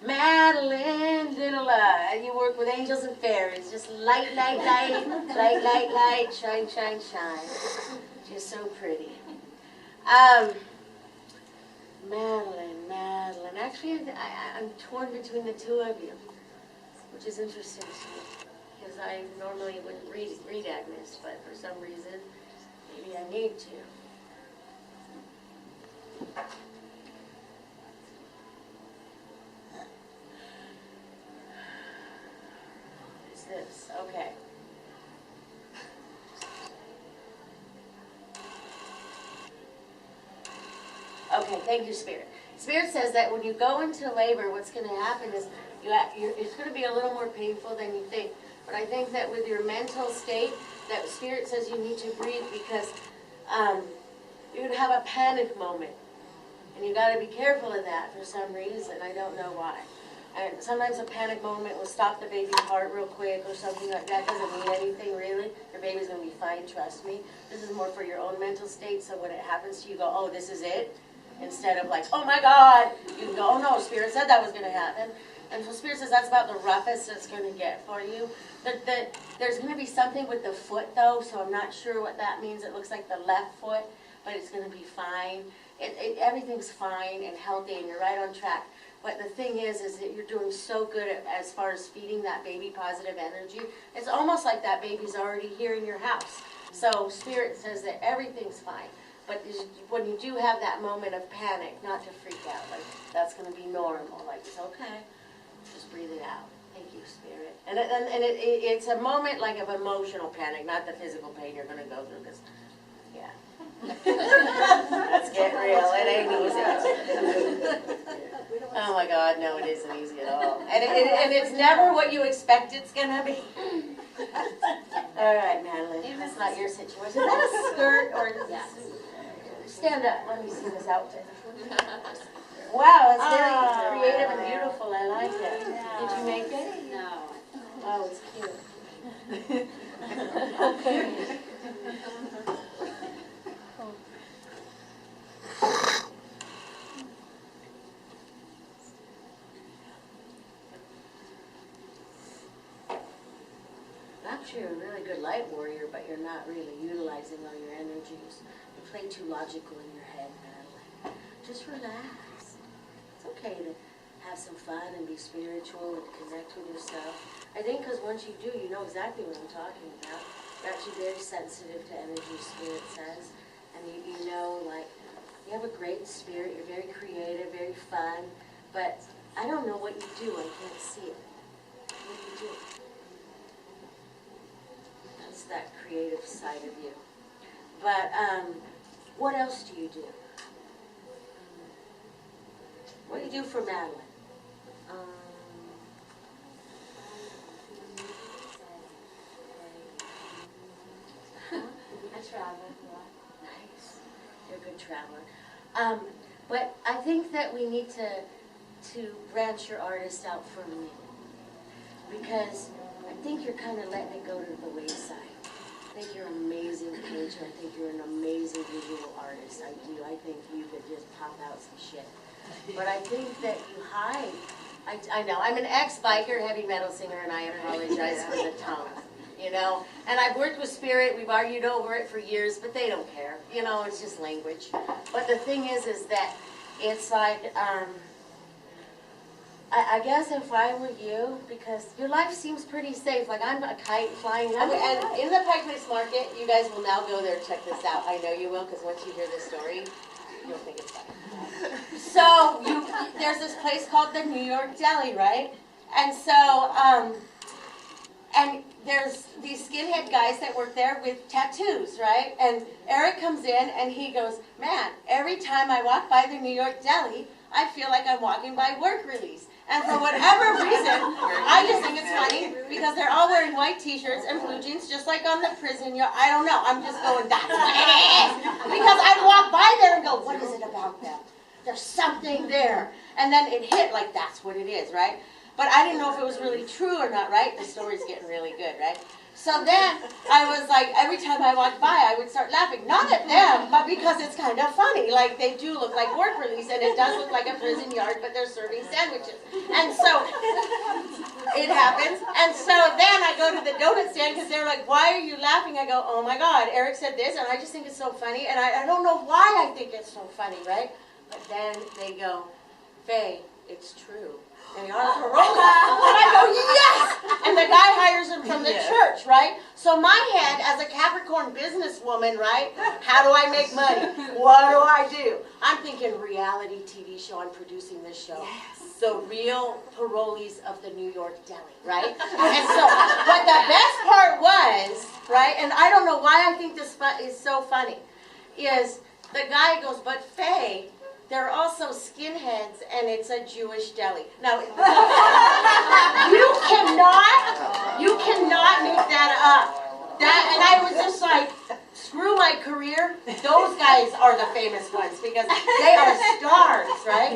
Madeline, little, you work with angels and fairies. Just light, light, light, light, light, light, shine, shine, shine. Just so pretty. Madeline, Madeline. Actually, I'm torn between the two of you, which is interesting to me, because I normally wouldn't read Agnes, but for some reason, maybe I need to. What is this? Okay. Okay, thank you, Spirit. Spirit says that when you go into labor, what's going to happen is it's going to be a little more painful than you think. But I think that with your mental state, that Spirit says you need to breathe, because you're going to have a panic moment. And you got to be careful of that for some reason. I don't know why. And sometimes a panic moment will stop the baby's heart real quick or something like that. Doesn't mean anything really. Your baby's going to be fine, trust me. This is more for your own mental state, so when it happens to you, go, oh, this is it. Instead of like, oh my God, you can go, oh no, Spirit said that was going to happen. And so Spirit says that's about the roughest it's going to get for you. There's going to be something with the foot though, so I'm not sure what that means. It looks like the left foot, but it's going to be fine. Everything's fine and healthy, and you're right on track. But the thing is that you're doing so good as far as feeding that baby positive energy. It's almost like that baby's already here in your house. So Spirit says that everything's fine. But when you do have that moment of panic, not to freak out. Like, that's going to be normal. Like, it's okay. Just breathe it out. Thank you, Spirit. And it's a moment like of emotional panic, not the physical pain you're going to go through. Because, yeah. Let's get real. It ain't easy. Oh my God, no, it isn't easy at all. And it's never what you expect it's going to be. All right, Madeline. That's not your situation. Is that a skirt or... Yeah. Stand up. Let me see this outfit. Wow, it's very creative and beautiful. I like it. Did you make it? No. Oh, it's cute. Perhaps you're a really good light warrior, but you're not really utilizing all your energies. You play too logical in your head, Madeline. Just relax. It's okay to have some fun and be spiritual and connect with yourself. I think because once you do, you know exactly what I'm talking about. You're actually very sensitive to energy, Spirit says. And you know, like, you have a great spirit. You're very creative, very fun. But I don't know what you do. I can't see it. What do you do? That's that creative side of you. But what else do you do? What do you do for Madeline? I travel a lot. Nice. You're a good traveler. But I think that we need to branch your artist out for a minute. Because I think you're kind of letting it go to the wayside. I think you're an amazing painter. I think you're an amazing visual artist. I do. I think you could just pop out some shit. But I think that you hide. I know. I'm an ex-biker heavy metal singer, and I apologize for the tone. You know? And I've worked with Spirit. We've argued over it for years, but they don't care. You know, it's just language. But the thing is that it's like... I guess if I were you, because your life seems pretty safe. Like, I'm a kite flying. And in the Pike Place Market, you guys will now go there and check this out. I know you will, because once you hear this story, you'll think it's funny. So, there's this place called the New York Deli, right? And so, and there's these skinhead guys that work there with tattoos, right? And Eric comes in, and he goes, man, every time I walk by the New York Deli, I feel like I'm walking by work release. And for whatever reason, I just think it's funny because they're all wearing white t-shirts and blue jeans just like on the prison yard. I don't know. I'm just going, that's what it is. Because I'd walk by there and go, what is it about them? There's something there. And then it hit like that's what it is, right? but I didn't know if it was really true or not, right? The story's getting really good, right? So then I was like, every time I walked by, I would start laughing. Not at them, but because it's kind of funny. Like, they do look like work release, and it does look like a prison yard, but they're serving sandwiches. And so it happens. And so then I go to the donut stand because they're like, why are you laughing? I go, oh my God, Eric said this, and I just think it's so funny. And I don't know why I think it's so funny, right? But then they go, Faye, it's true. They are parolees. And I go, yes! And the guy hires him from the church, right? So my head, as a Capricorn businesswoman, right? How do I make money? What do I do? I'm thinking reality TV show. I'm producing this show. Yes. The real parolees of the New York deli, right? And so, but the best part was, right? And I don't know why I think this is so funny, is the guy goes, but Faye, they're also skinheads, and it's a Jewish deli. No, you cannot make that up. And I was just like, screw my career. Those guys are the famous ones because they are stars, right?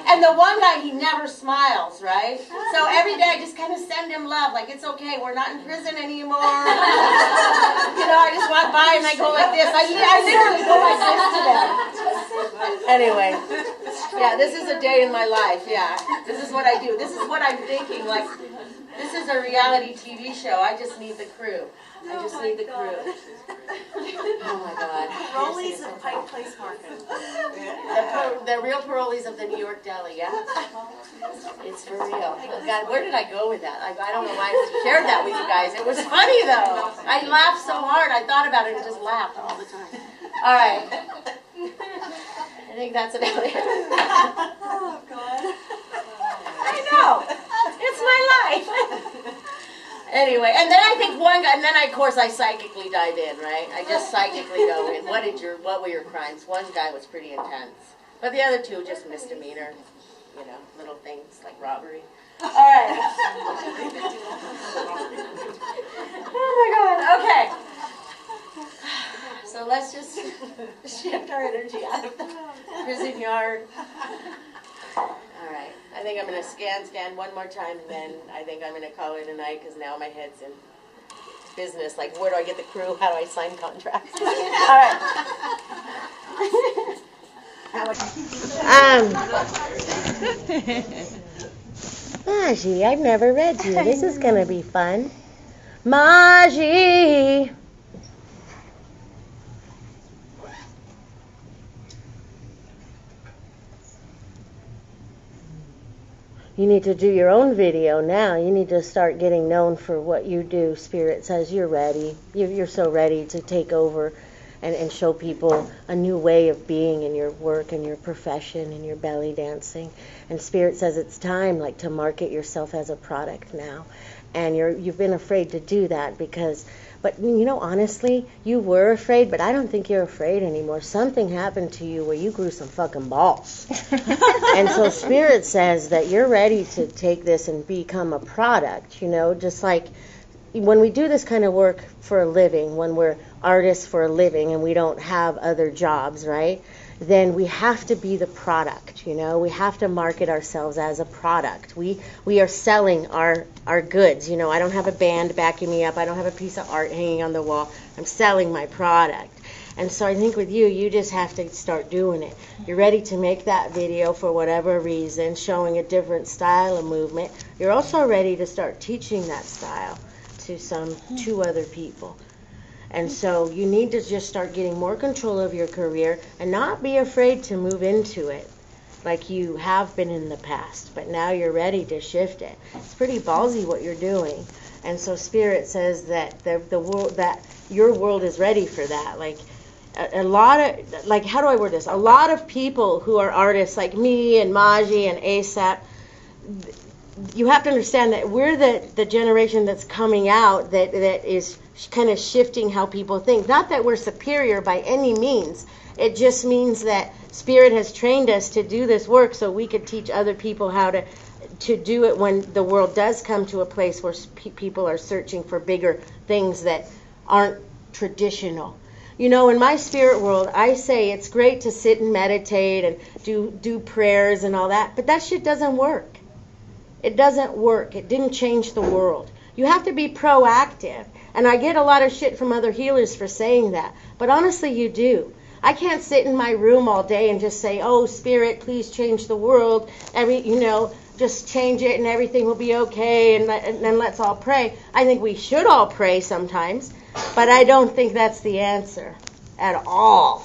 And the one guy, he never smiles, right? So every day I just kind of send him love, like it's okay, we're not in prison anymore. I just walk by and I go like this. I literally go like this to them. Anyway, yeah, this is a day in my life. Yeah, this is what I do. This is what I'm thinking. Like, this is a reality TV show. I just need the crew. I just need the crew. Oh my God. Parolees of Pike Place Market. The real parolees of the New York deli, yeah? It's for real. God, where did I go with that? I don't know why I shared that with you guys. It was funny though. I laughed so hard. I thought about it and just laughed all the time. All right. I think that's about it. Oh, God. I know. It's my life. Anyway, and then I think one guy, and then of course I psychically dive in, right? I just psychically go in. What were your crimes? One guy was pretty intense, but the other two just misdemeanor, little things like robbery. All right. Oh my God. Okay. So let's just shift our energy out of the prison yard. All right. I think I'm going to scan one more time, and then I think I'm going to call it a night because now my head's in business. Like, where do I get the crew? How do I sign contracts? All right. Magi, I've never read you. This is going to be fun. Magi! You need to do your own video now. You need to start getting known for what you do. Spirit says you're ready. You're so ready to take over and show people a new way of being in your work and your profession and your belly dancing. And Spirit says it's time, like, to market yourself as a product now. And you've been afraid to do that but honestly, you were afraid, but I don't think you're afraid anymore. Something happened to you where you grew some fucking balls. And so Spirit says that you're ready to take this and become a product, just like when we do this kind of work for a living, when we're artists for a living and we don't have other jobs, right? Then we have to be the product, we have to market ourselves as a product. We are selling our goods, I don't have a band backing me up, I don't have a piece of art hanging on the wall, I'm selling my product. And so I think with you just have to start doing it. You're ready to make that video for whatever reason, showing a different style of movement. You're also ready to start teaching that style to two other people. And so you need to just start getting more control of your career and not be afraid to move into it like you have been in the past. But now you're ready to shift it. It's pretty ballsy what you're doing. And so Spirit says that the world, that your world is ready for that. Like a lot of, like, how do I word this? A lot of people who are artists like me and Magi and Acep, you have to understand that we're the generation that's coming out that is kind of shifting how people think. Not that we're superior by any means. It just means that Spirit has trained us to do this work so we could teach other people how to do it when the world does come to a place where people are searching for bigger things that aren't traditional. In my spirit world, I say it's great to sit and meditate and do prayers and all that, but that shit doesn't work. it doesn't work. It didn't change the world. You have to be proactive. And I get a lot of shit from other healers for saying that. But honestly, you do. I can't sit in my room all day and just say, oh, Spirit, please change the world. Just change it and everything will be okay and then let's all pray. I think we should all pray sometimes, but I don't think that's the answer at all.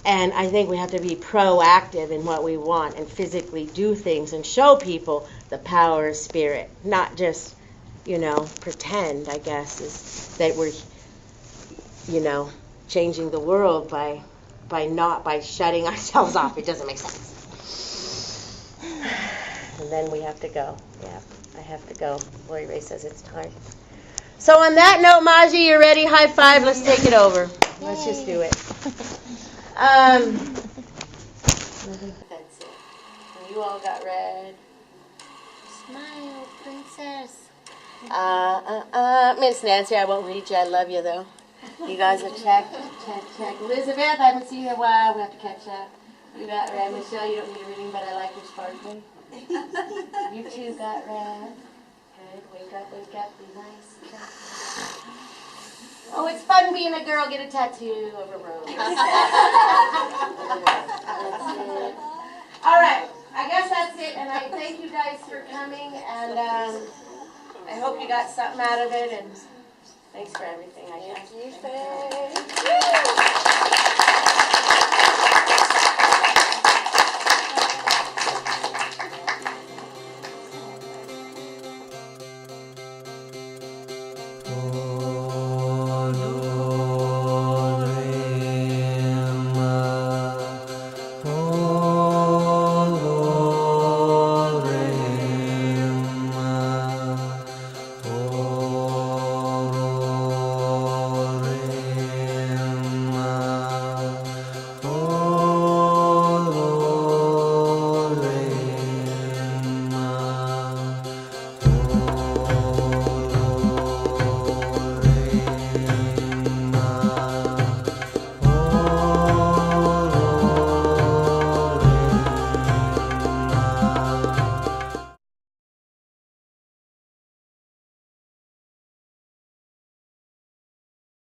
And I think we have to be proactive in what we want and physically do things and show people the power of Spirit, not just, pretend, I guess, is that we're, changing the world by shutting ourselves off. It doesn't make sense. And then we have to go. Yeah, I have to go. Lori Ray says it's time. So on that note, Magi, you ready? High five. Let's take it over. Let's just do it. That's it. And you all got red. Smile, princess. Miss Nancy, I won't read you. I love you, though. You guys are check. Elizabeth, I haven't seen you in a while. We have to catch up. You got red. Michelle, you don't need a reading, but I like your sparkling. You two got red. Good. Wake up, be nice. Oh, it's fun being a girl. Get a tattoo of a rose. That's it. All right. I guess that's it. And I thank you guys for coming. And I hope you got something out of it. And thanks for everything, I guess. Thank you, Faye.